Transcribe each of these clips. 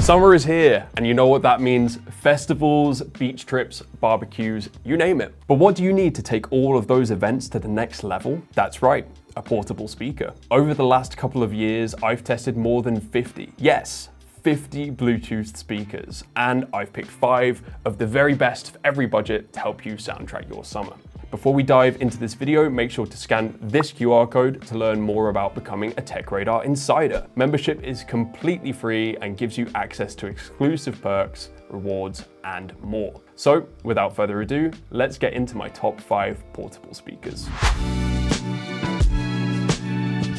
Summer is here, and you know what that means. Festivals, beach trips, barbecues, you name it. But what do you need to take all of those events to the next level? That's right, a portable speaker. Over the last couple of years, I've tested more than 50. Yes, 50 Bluetooth speakers, and I've picked 5 of the very best for every budget to help you soundtrack your summer. Before we dive into this video, make sure to scan this QR code to learn more about becoming a TechRadar Insider. Membership is completely free and gives you access to exclusive perks, rewards, and more. So, without further ado, let's get into my top 5 portable speakers.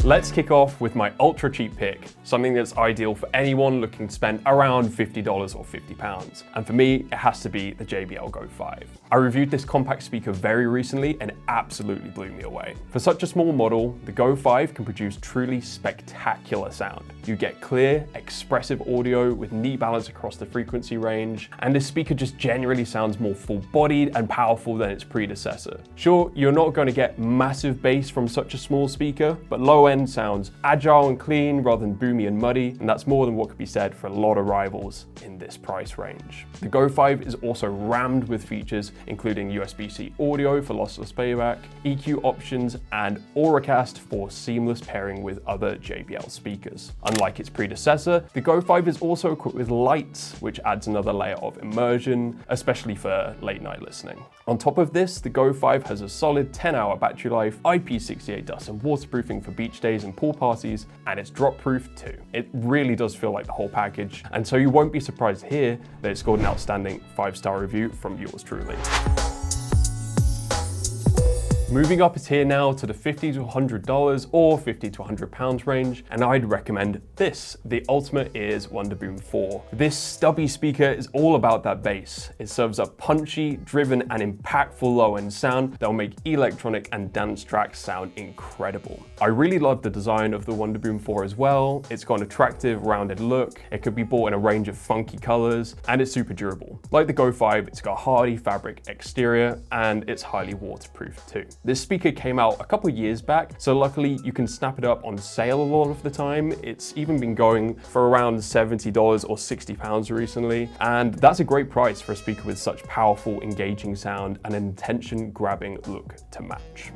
Let's kick off with my ultra cheap pick, something that's ideal for anyone looking to spend around $50 or £50. And for me, it has to be the JBL Go 5. I reviewed this compact speaker very recently and it absolutely blew me away. For such a small model, the Go 5 can produce truly spectacular sound. You get clear, expressive audio with neat balance across the frequency range, and this speaker just generally sounds more full-bodied and powerful than its predecessor. Sure, you're not going to get massive bass from such a small speaker, but low-end sounds agile and clean rather than boomy and muddy, and that's more than what could be said for a lot of rivals in this price range. The Go 5 is also rammed with features including USB-C audio for lossless playback, EQ options, and Auracast for seamless pairing with other JBL speakers. Unlike its predecessor, the Go 5 is also equipped with lights, which adds another layer of immersion, especially for late night listening. On top of this, the Go 5 has a solid 10-hour battery life, IP68 dust and waterproofing for beach days and pool parties, and it's drop proof too. It really does feel like the whole package, and so you won't be surprised to hear that it scored an outstanding 5-star review from yours truly. Moving up a tier now to the $50 to $100 or £50 to £100 range, and I'd recommend this, the Ultimate Ears Wonderboom 4. This stubby speaker is all about that bass. It serves up punchy, driven, and impactful low-end sound that'll make electronic and dance tracks sound incredible. I really love the design of the Wonderboom 4 as well. It's got an attractive, rounded look. It could be bought in a range of funky colors, and it's super durable. Like the Go 5, it's got a hardy fabric exterior, and it's highly waterproof too. This speaker came out a couple years back, so luckily you can snap it up on sale a lot of the time. It's even been going for around $70 or £60 recently, and that's a great price for a speaker with such powerful, engaging sound and an attention-grabbing look to match.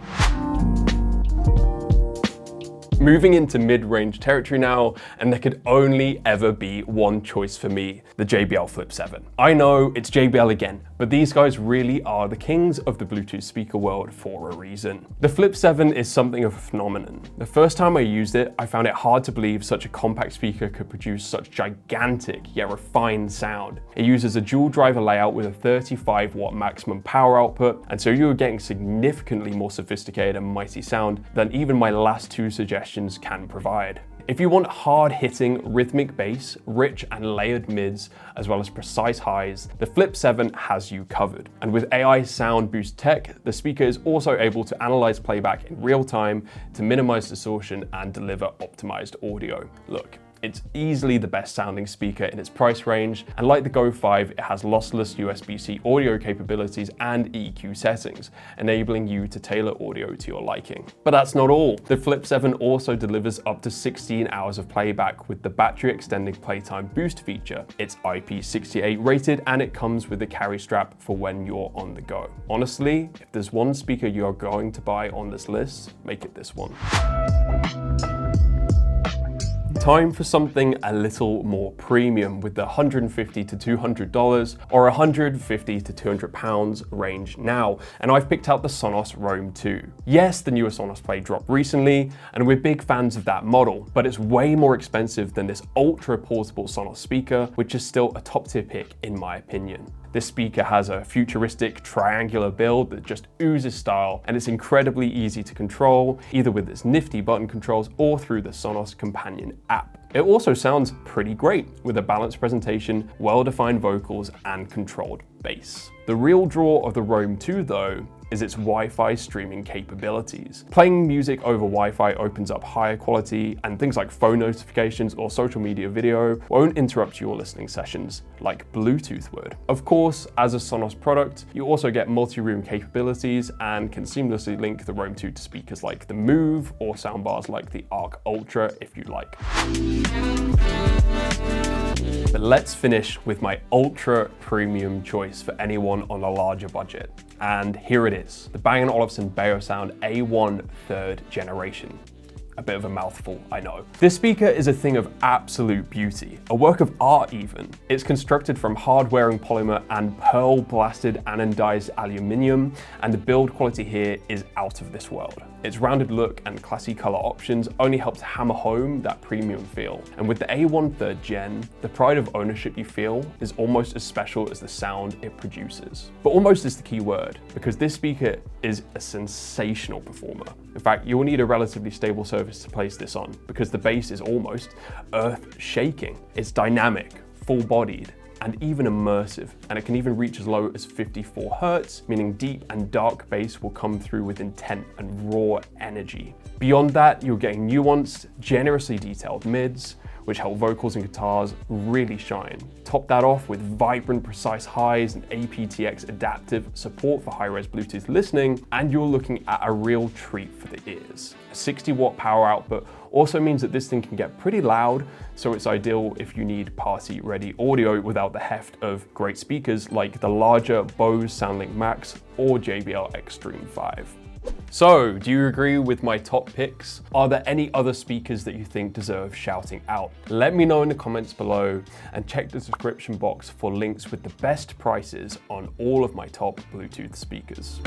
Moving into mid-range territory now, and there could only ever be one choice for me, the JBL Flip 7. I know it's JBL again, but these guys really are the kings of the Bluetooth speaker world for a reason. The Flip 7 is something of a phenomenon. The first time I used it, I found it hard to believe such a compact speaker could produce such gigantic yet refined sound. It uses a dual driver layout with a 35-watt maximum power output, and so you're getting significantly more sophisticated and mighty sound than even my last 2 suggestions can provide. If you want hard-hitting rhythmic bass, rich and layered mids, as well as precise highs, the Flip 7 has you covered. And with AI sound boost tech, the speaker is also able to analyze playback in real time to minimize distortion and deliver optimized audio. Look, it's easily the best sounding speaker in its price range, and like the Go 5, it has lossless USB-C audio capabilities and EQ settings, enabling you to tailor audio to your liking. But that's not all. The Flip 7 also delivers up to 16 hours of playback with the battery extending playtime boost feature. It's IP68 rated, and it comes with a carry strap for when you're on the go. Honestly, if there's one speaker you are going to buy on this list, make it this one. Time for something a little more premium with the $150 to $200 or $150 to £200 range now, and I've picked out the Sonos Roam 2. Yes, the newer Sonos Play dropped recently, and we're big fans of that model, but it's way more expensive than this ultra portable Sonos speaker, which is still a top tier pick in my opinion. This speaker has a futuristic triangular build that just oozes style, and it's incredibly easy to control, either with its nifty button controls or through the Sonos Companion app. It also sounds pretty great, with a balanced presentation, well-defined vocals, and controlled bass. The real draw of the Roam 2 though is its Wi-Fi streaming capabilities. Playing music over Wi-Fi opens up higher quality, and things like phone notifications or social media video won't interrupt your listening sessions like Bluetooth would. Of course, as a Sonos product, you also get multi-room capabilities and can seamlessly link the Roam 2 to speakers like the Move or soundbars like the Arc Ultra if you like. But let's finish with my ultra premium choice for anyone on a larger budget. And here it is, the Bang & Olufsen Beosound A1 3rd generation. A bit of a mouthful, I know. This speaker is a thing of absolute beauty, a work of art even. It's constructed from hard-wearing polymer and pearl-blasted anodized aluminium, and the build quality here is out of this world. Its rounded look and classy color options only help to hammer home that premium feel. And with the A1 3rd Gen, the pride of ownership you feel is almost as special as the sound it produces. But almost is the key word, because this speaker is a sensational performer. In fact, you will need a relatively stable surface to place this on, because the bass is almost earth-shaking. It's dynamic, full-bodied, and even immersive, and it can even reach as low as 54 Hz, meaning deep and dark bass will come through with intent and raw energy. Beyond that, you're getting nuanced, generously detailed mids, which help vocals and guitars really shine. Top that off with vibrant, precise highs and aptX adaptive support for high-res Bluetooth listening, and you're looking at a real treat for the ears. A 60-watt power output also means that this thing can get pretty loud, so it's ideal if you need party-ready audio without the heft of great speakers like the larger Bose SoundLink Max or JBL Extreme 5. So, do you agree with my top picks? Are there any other speakers that you think deserve shouting out? Let me know in the comments below, and check the description box for links with the best prices on all of my top Bluetooth speakers.